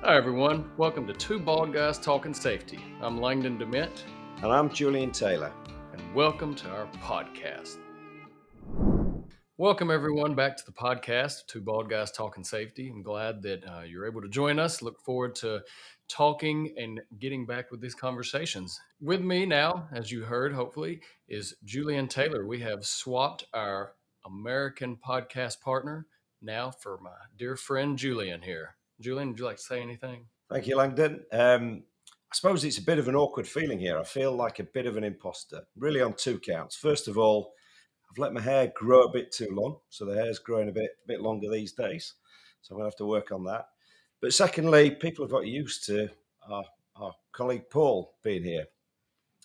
Hi, everyone. Welcome to Two Bald Guys Talking Safety. I'm Langdon Dement, And I'm Julian Taylor. and welcome to our podcast. Welcome, everyone, back to the podcast, Two Bald Guys Talking Safety. I'm glad that you're able to join us. Look forward to talking and getting back with these conversations. With me now, as you heard, hopefully, is Julian Taylor. We have swapped our American podcast partner now for my dear friend Julian here. Julian, would you like to say anything? Thank you, Langdon. I suppose it's a bit of an awkward feeling here. I feel like a bit of an imposter, really on two counts. First of all, I've let my hair grow a bit too long, so the hair's growing a bit longer these days. So I'm going to have to work on that. But secondly, people have got used to our colleague Paul being here.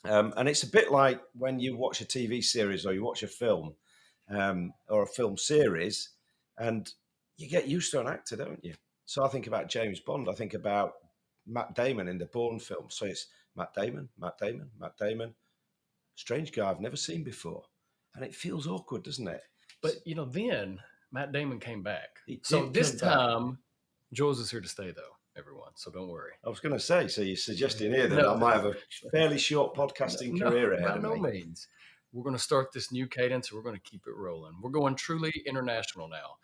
And it's a bit like when you watch a TV series or you watch a film or a film series, and you get used to an actor, don't you? So I think about James Bond. I think about Matt Damon in the Bourne film. So it's Matt Damon, Matt Damon, Matt Damon. Strange guy I've never seen before. And it feels awkward, doesn't it? But then Matt Damon came back. He So did this come back. time, Jules is here to stay, though, everyone. So don't worry. I was going to say, so you're suggesting here that No. I might have a fairly short podcasting career ahead By of no me. means. We're going to start this new cadence and we're going to keep it rolling. We're going truly international now.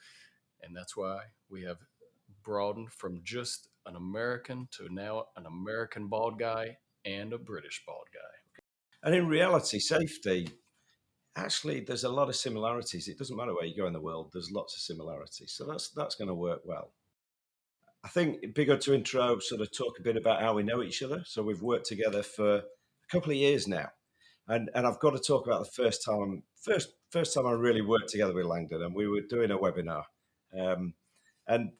And that's why we have broadened from just an American to now an American bald guy and a British bald guy. And in reality, safety, actually, there's a lot of similarities. It doesn't matter where you go in the world, there's lots of similarities. So that's going to work well. I think it'd be good to sort of talk a bit about how we know each other. So we've worked together for a couple of years now. And I've got to talk about the first time I really worked together with Langdon, and we were doing a webinar. And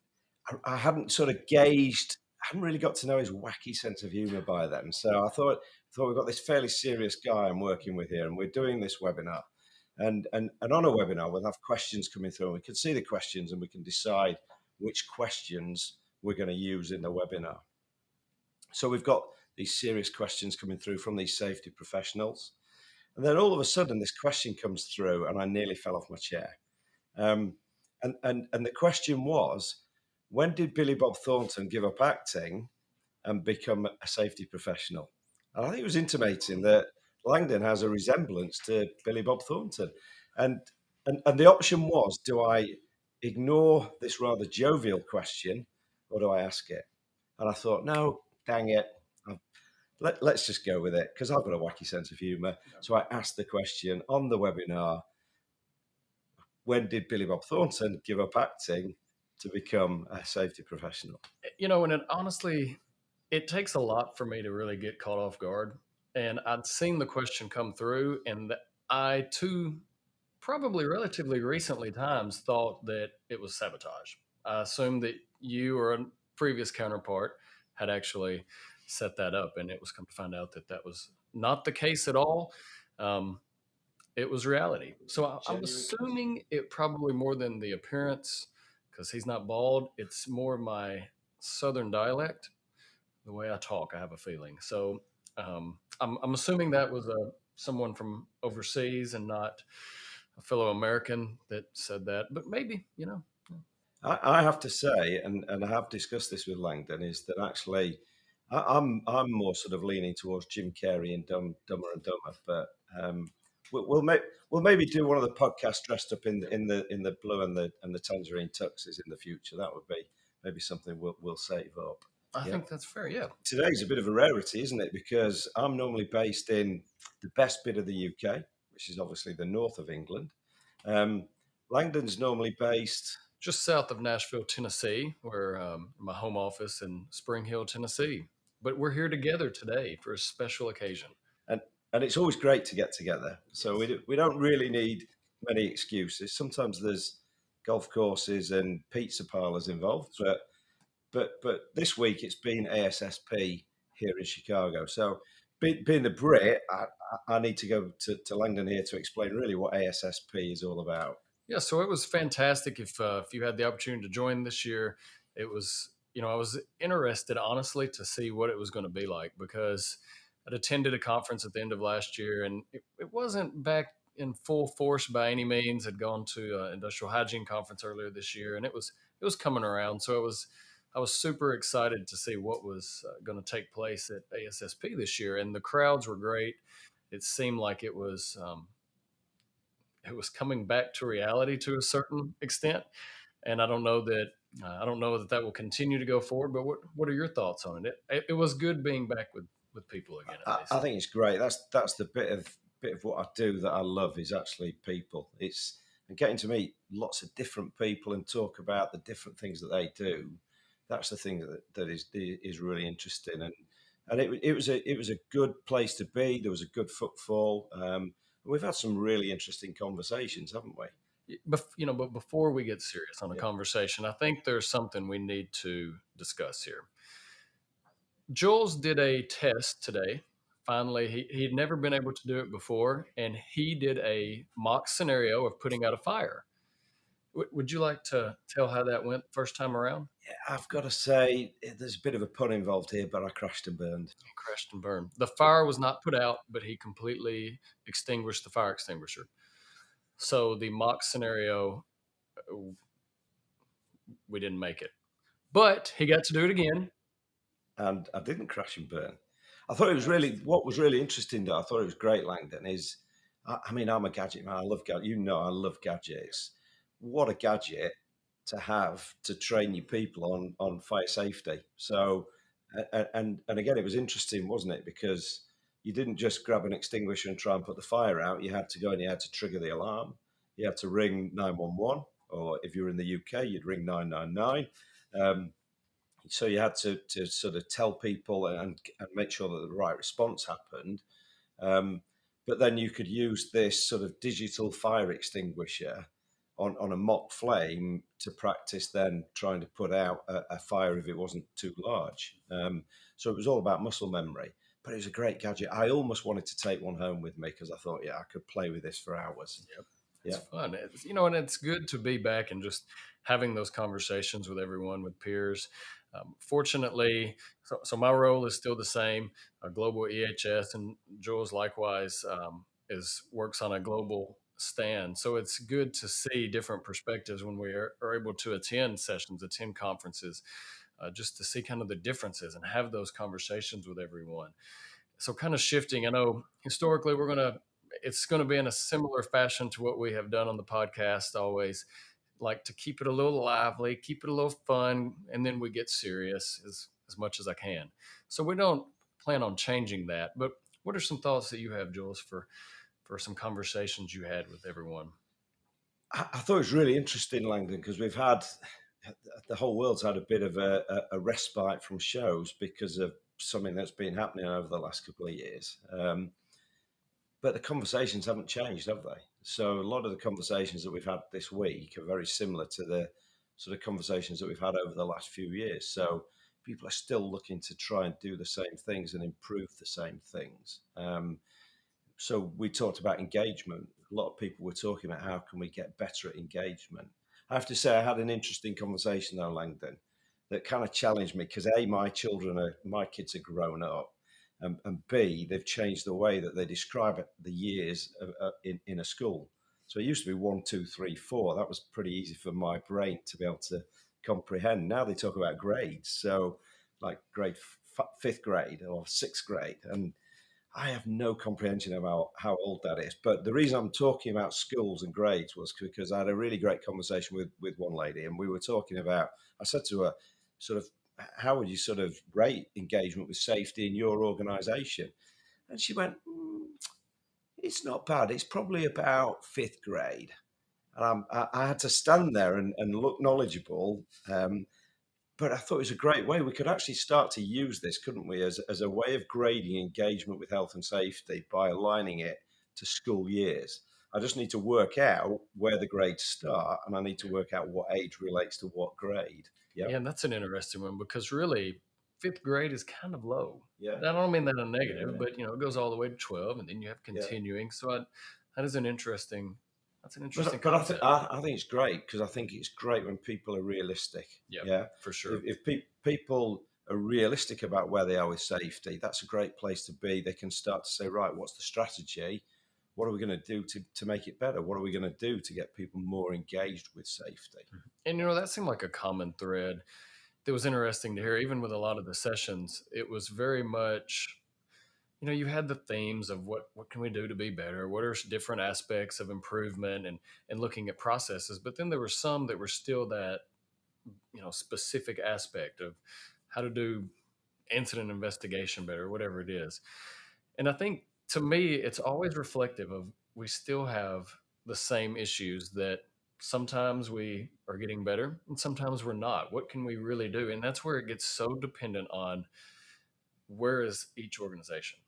I hadn't sort of gauged, I hadn't really got to know his wacky sense of humour by then. So I thought we've got this fairly serious guy I'm working with here, and we're doing this webinar. And on a webinar, we'll have questions coming through, and we can see the questions, and we can decide which questions we're going to use in the webinar. So we've got these serious questions coming through from these safety professionals. And then all of a sudden, this question comes through, and I nearly fell off my chair. And the question was, when did Billy Bob Thornton give up acting and become a safety professional? And I think it was intimating that Langdon has a resemblance to Billy Bob Thornton. And the option was, do I ignore this rather jovial question or do I ask it? And I thought, no, dang it. Let's just go with it because I've got a wacky sense of humour. So I asked the question on the webinar, when did Billy Bob Thornton give up acting to become a safety professional? And honestly, it takes a lot for me to really get caught off guard. And I'd seen the question come through, and I too, probably relatively recently times, thought that it was sabotage. I assumed that you or a previous counterpart had actually set that up, and it was come to find out that that was not the case at all. It was reality. So I'm assuming it probably more than the appearance, because he's not bald. It's more my Southern dialect, the way I talk. I have a feeling. So I'm assuming that was someone from overseas and not a fellow American that said that. But maybe. I have to say, and I have discussed this with Langdon, is that actually I'm more sort of leaning towards Jim Carrey and Dumber and Dumber, but we'll maybe do one of the podcasts dressed up in the blue and the tangerine tuxes in the future. That would be maybe something we'll save up. I think that's fair. Yeah. Today's a bit of a rarity, isn't it? Because I'm normally based in the best bit of the UK, which is obviously the north of England. Langdon's normally based just south of Nashville, Tennessee, where my home office in Spring Hill, Tennessee. But we're here together today for a special occasion. And it's always great to get together. So we don't really need many excuses. Sometimes there's golf courses and pizza parlors involved, but this week it's been ASSP here in Chicago. So being a Brit, I need to go to Langdon here to explain really what ASSP is all about. Yeah, so it was fantastic. If you had the opportunity to join this year, it was I was interested honestly to see what it was going to be like, because I'd attended a conference at the end of last year, and it wasn't back in full force by any means. I'd gone to an industrial hygiene conference earlier this year, and it was coming around. So I was super excited to see what was going to take place at ASSP this year, and the crowds were great. It seemed like it was coming back to reality to a certain extent, and I don't know that that will continue to go forward. But what are your thoughts on it? It was good being back with people again, at I least. think it's great. That's the bit of what I do that I love is actually people. It's and getting to meet lots of different people and talk about the different things that they do. That's the thing that is really interesting, and it was a good place to be. There was a good footfall. We've had some really interesting conversations, haven't we? But before we get serious on the Yeah. conversation, I think there's something we need to discuss here. Jules did a test today. Finally, he'd never been able to do it before, and he did a mock scenario of putting out a fire. Would you like to tell how that went first time around? I've got to say, there's a bit of a pun involved here, but I crashed and burned. He crashed and burned. The fire was not put out, but he completely extinguished the fire extinguisher. So the mock scenario, uh, we didn't make it, but he got to do it again. And I didn't crash and burn. I thought it was really what was really interesting. Though I thought it was great, Langdon. I mean, I'm a gadget man. I love gadgets. You know, I love gadgets. What a gadget to have to train your people on fire safety. So, and again, it was interesting, wasn't it? Because you didn't just grab an extinguisher and try and put the fire out. You had to go and you had to trigger the alarm. You had to ring 911, or if you're in the UK, you'd ring 999. So you had to sort of tell people and make sure that the right response happened. Um, but then you could use this sort of digital fire extinguisher on a mock flame to practice then trying to put out a fire if it wasn't too large. So it was all about muscle memory. But it was a great gadget. I almost wanted to take one home with me because I thought, yeah, I could play with this for hours. Yep. It's Yeah. fun. And it's good to be back and just having those conversations with everyone, with peers. Fortunately, so my role is still the same, a global EHS, and Jules likewise is works on a global stand. So it's good to see different perspectives when we are able to attend sessions, attend conferences, just to see kind of the differences and have those conversations with everyone. So kind of shifting, I know historically it's going to be in a similar fashion to what we have done on the podcast always, like to keep it a little lively, keep it a little fun, and then we get serious as much as I can. So we don't plan on changing that. But what are some thoughts that you have, Jules, for some conversations you had with everyone? I thought it was really interesting, Langdon, because we've had the whole world's had a bit of a respite from shows because of something that's been happening over the last couple of years. But the conversations haven't changed, have they? So a lot of the conversations that we've had this week are very similar to the sort of conversations that we've had over the last few years. So people are still looking to try and do the same things and improve the same things. So we talked about engagement. A lot of people were talking about how can we get better at engagement. I have to say, I had an interesting conversation though, Langdon, that kind of challenged me because A, my kids are grown up, and B, they've changed the way that they describe it, the years in a school. So it used to be 1, 2, 3, 4. That was pretty easy for my brain to be able to comprehend. Now they talk about grades. So like fifth grade or sixth grade. And I have no comprehension of how old that is. But the reason I'm talking about schools and grades was because I had a really great conversation with one lady, and we were talking about. I said to her, sort of, how would you sort of rate engagement with safety in your organisation? And she went, it's not bad. It's probably about fifth grade. And I had to stand there and look knowledgeable. But I thought it was a great way. We could actually start to use this, couldn't we, as a way of grading engagement with health and safety by aligning it to school years. I just need to work out where the grades start, and I need to work out what age relates to what grade. Yep. Yeah, and that's an interesting one because really, fifth grade is kind of low. Yeah. I don't mean that in a Yeah. negative, but it goes all the way to 12, and then you have Yeah. continuing. So that is that's an interesting But concept. I think it's great because I think it's great when people are realistic. Yep, Yeah. for sure. If people are realistic about where they are with safety, that's a great place to be. They can start to say, right, what's the strategy? What are we going to do to make it better? What are we going to do to get people more engaged with safety? And that seemed like a common thread that was interesting to hear, even with a lot of the sessions, it was very much, you had the themes of what can we do to be better, what are different aspects of improvement, and looking at processes. But then there were some that were still that, specific aspect of how to do incident investigation better, whatever it is. And I think, to me, it's always reflective of, we still have the same issues, that sometimes we are getting better and sometimes we're not. What can we really do? And that's where it gets so dependent on, where is each organization.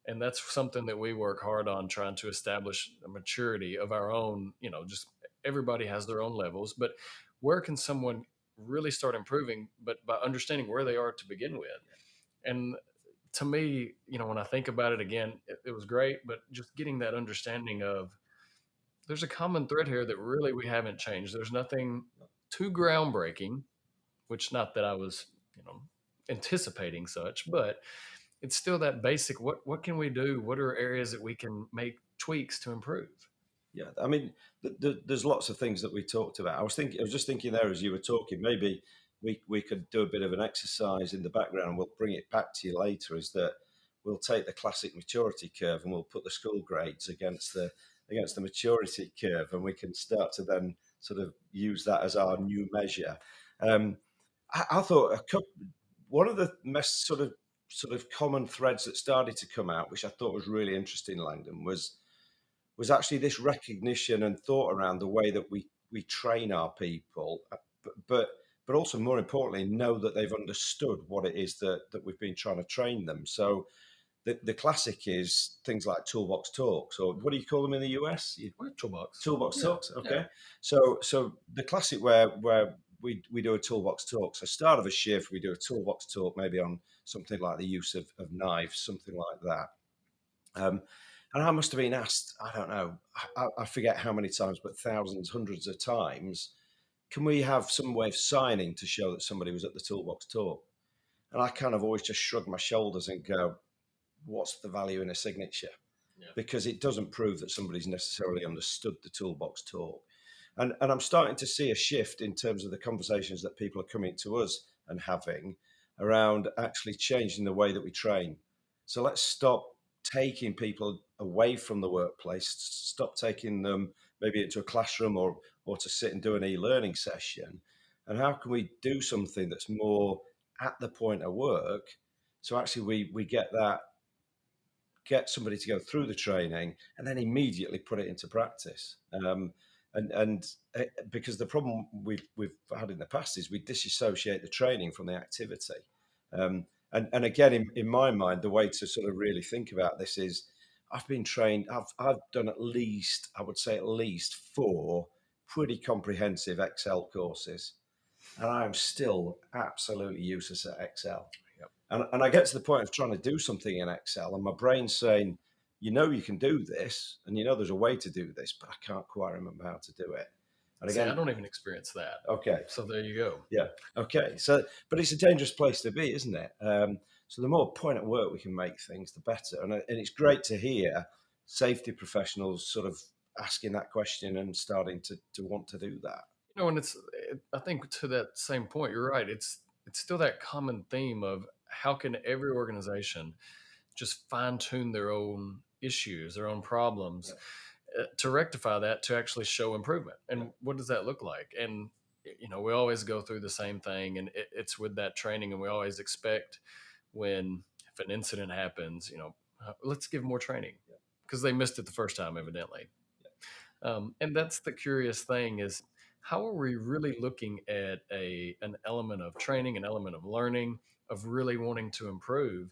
And that's something that we work hard on, trying to establish a maturity of our own. Just everybody has their own levels, but where can someone really start improving, but by understanding where they are to begin with. And to me, when I think about it again, it was great, but just getting that understanding of, there's a common thread here that really we haven't changed. There's nothing too groundbreaking, which, not that I was, anticipating such, but it's still that basic. What can we do? What are areas that we can make tweaks to improve? Yeah, I mean, there's lots of things that we talked about. I was just thinking there as you were talking. Maybe we could do a bit of an exercise in the background. We'll bring it back to you later. Is that we'll take the classic maturity curve and we'll put the school grades against the maturity curve, and we can start to then sort of use that as our new measure. Um, I thought one of the sort of common threads that started to come out, which I thought was really interesting, Langdon, was actually this recognition and thought around the way that we train our people, but also more importantly, know that they've understood what it is that we've been trying to train them. So the classic is things like toolbox talks, or what do you call them in the US? Toolbox. Toolbox Yeah. talks. Okay. Yeah. So the classic where we do a toolbox talk. So start of a shift, we do a toolbox talk, maybe on something like the use of knives, something like that. And I must have been asked, I don't know, I forget how many times, but thousands, hundreds of times, can we have some way of signing to show that somebody was at the toolbox talk? And I kind of always just shrug my shoulders and go, what's the value in a signature? Yeah. Because it doesn't prove that somebody's necessarily understood the toolbox talk. And I'm starting to see a shift in terms of the conversations that people are coming to us and having around actually changing the way that we train. So let's stop taking people away from the workplace, stop taking them maybe into a classroom or to sit and do an e-learning session. And how can we do something that's more at the point of work? So actually we get somebody to go through the training and then immediately put it into practice. And because the problem we've had in the past is we disassociate the training from the activity. And again, in my mind, the way to sort of really think about this is I've been trained, I've done I would say at least 4 pretty comprehensive Excel courses, and I'm still absolutely useless at Excel. Yep. And I get to the point of trying to do something in Excel, and my brain's saying, you can do this, and there's a way to do this, but I can't quite remember how to do it. And See, I again, don't even experience that. okay, So there you go. yeah, okay. So, but it's a dangerous place to be, isn't it? So the more point at work we can make things, the better. And it's great to hear safety professionals sort of asking that question and starting to want to do that. And I think, to that same point, you're right. It's still that common theme of, how can every organization just fine tune their own issues, their own problems, to rectify that, to actually show improvement. And what does that look like? And we always go through the same thing, and it's with that training, and we always expect, if an incident happens, let's give more training, because they missed it the first time, evidently. And that's the curious thing, is, how are we really looking at an element of training, an element of learning, of really wanting to improve,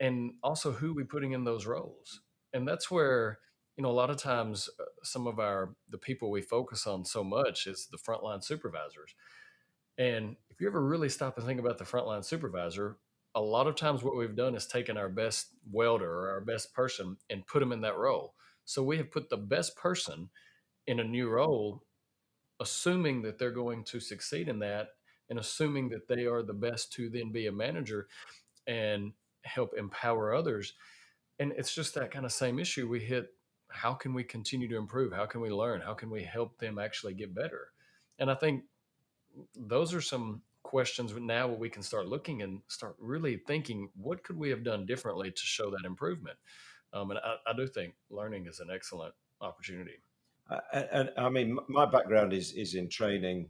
and also who we putting in those roles. And that's where, a lot of times, some of the people we focus on so much is the frontline supervisors. And if you ever really stop and think about the frontline supervisor, a lot of times what we've done is taken our best welder or our best person and put them in that role. So we have put the best person in a new role, assuming that they're going to succeed in that, and assuming that they are the best to then be a manager and help empower others. And it's just that kind of same issue we hit. How can we continue to improve? How can we learn? How can we help them actually get better? And I think those are some questions now where we can start looking and start really thinking, what could we have done differently to show that improvement? And I do think learning is an excellent opportunity. And I mean, my background is in training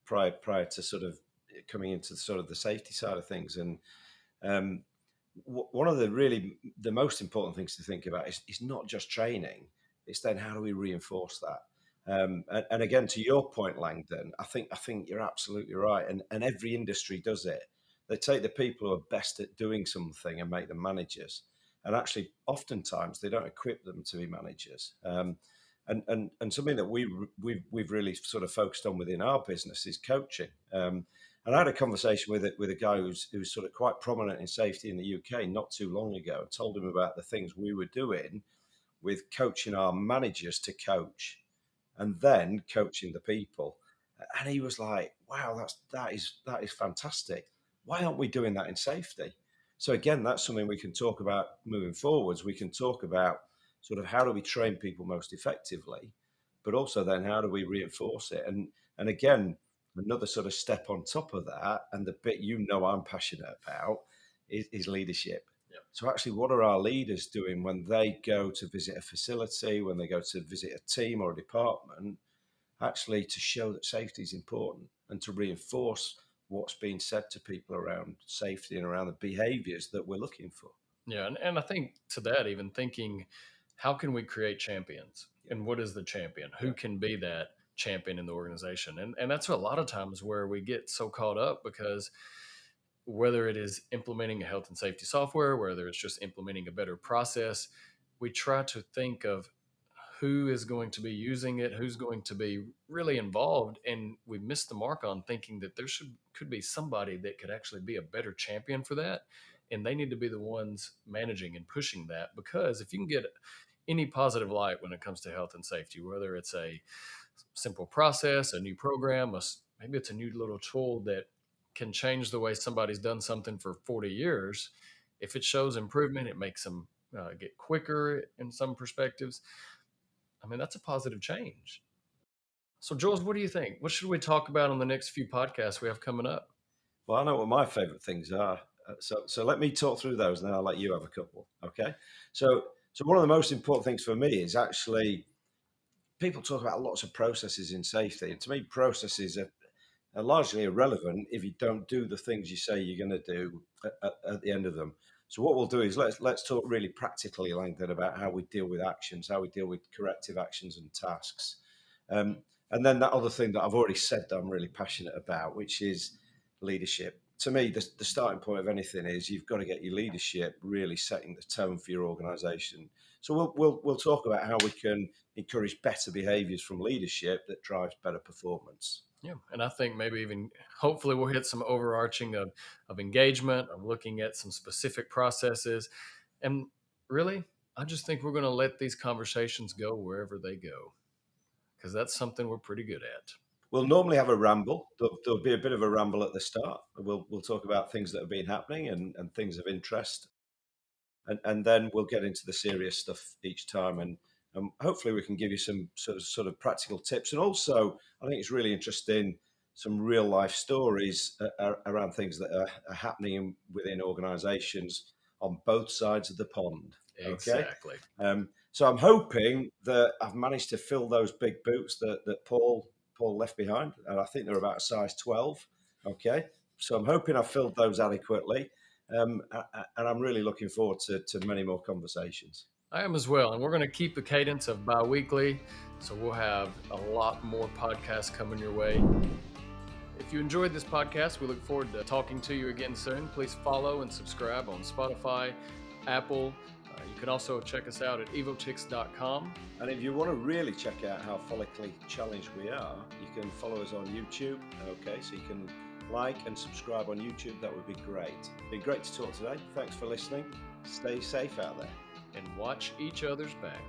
prior to sort of coming into sort of the safety side of things, and um, one of the most important things to think about is not just training; it's then how do we reinforce that. And again, to your point, Langdon, I think you're absolutely right, and every industry does it. They take the people who are best at doing something and make them managers, and actually, oftentimes they don't equip them to be managers. And something that we've really sort of focused on within our business is coaching. And I had a conversation with a guy who's sort of quite prominent in safety in the UK not too long ago. I told him about the things we were doing with coaching our managers to coach, and then coaching the people. And he was like, "Wow, that is fantastic. Why aren't we doing that in safety?" So again, that's something we can talk about moving forwards. We can talk about sort of how do we train people most effectively, but also then how do we reinforce it? And again, another sort of step on top of that, and the bit I'm passionate about is leadership. Yep. So actually, what are our leaders doing when they go to visit a facility, when they go to visit a team or a department, actually to show that safety is important and to reinforce what's being said to people around safety and around the behaviors that we're looking for. Yeah, and I think to that, even thinking, how can we create champions? Yeah. And what is the champion? Yeah. Who can be that champion in the organization? And that's a lot of times where we get so caught up, because whether it is implementing a health and safety software, whether it's just implementing a better process, we try to think of who is going to be using it, who's going to be really involved, and we miss the mark on thinking that there could be somebody that could actually be a better champion for that, and they need to be the ones managing and pushing that. Because if you can get any positive light when it comes to health and safety, whether it's a simple process, a new program, maybe it's a new little tool that can change the way somebody's done something for 40 years. If it shows improvement, it makes them get quicker in some perspectives. I mean, that's a positive change. So, Jules, what do you think? What should we talk about on the next few podcasts we have coming up? Well, I know what my favourite things are. So let me talk through those, and then I'll let you have a couple. Okay. So one of the most important things for me is actually people talk about lots of processes in safety, and to me, processes are largely irrelevant if you don't do the things you say you're going to do at the end of them. So what we'll do is let's talk really practically, Langdon, about how we deal with actions, how we deal with corrective actions and tasks. Um, and then that other thing that I've already said that I'm really passionate about, which is leadership. To me, the starting point of anything is you've got to get your leadership really setting the tone for your organisation. So we'll talk about how we can encourage better behaviours from leadership that drives better performance. Yeah, and I think maybe even hopefully we'll hit some overarching of engagement, of looking at some specific processes. And really, I just think we're going to let these conversations go wherever they go, because that's something we're pretty good at. We'll normally have a ramble. There'll be a bit of a ramble at the start. We'll talk about things that have been happening and things of interest, and then we'll get into the serious stuff each time, and hopefully we can give you some sort of practical tips, and also I think it's really interesting some real life stories around things that are happening within organisations on both sides of the pond. Okay, Exactly. so I'm hoping that I've managed to fill those big boots that Paul left behind, and I think they're about a size 12. Okay, so I'm hoping I've filled those adequately. And I'm really looking forward to many more conversations. I am as well. And we're going to keep the cadence of bi weekly. So we'll have a lot more podcasts coming your way. If you enjoyed this podcast, we look forward to talking to you again soon. Please follow and subscribe on Spotify, Apple. You can also check us out at evotix.com. And if you want to really check out how follically challenged we are, you can follow us on YouTube. Okay, so you can like and subscribe on YouTube. That would be great. Been great to talk today. Thanks for listening. Stay safe out there. And watch each other's back.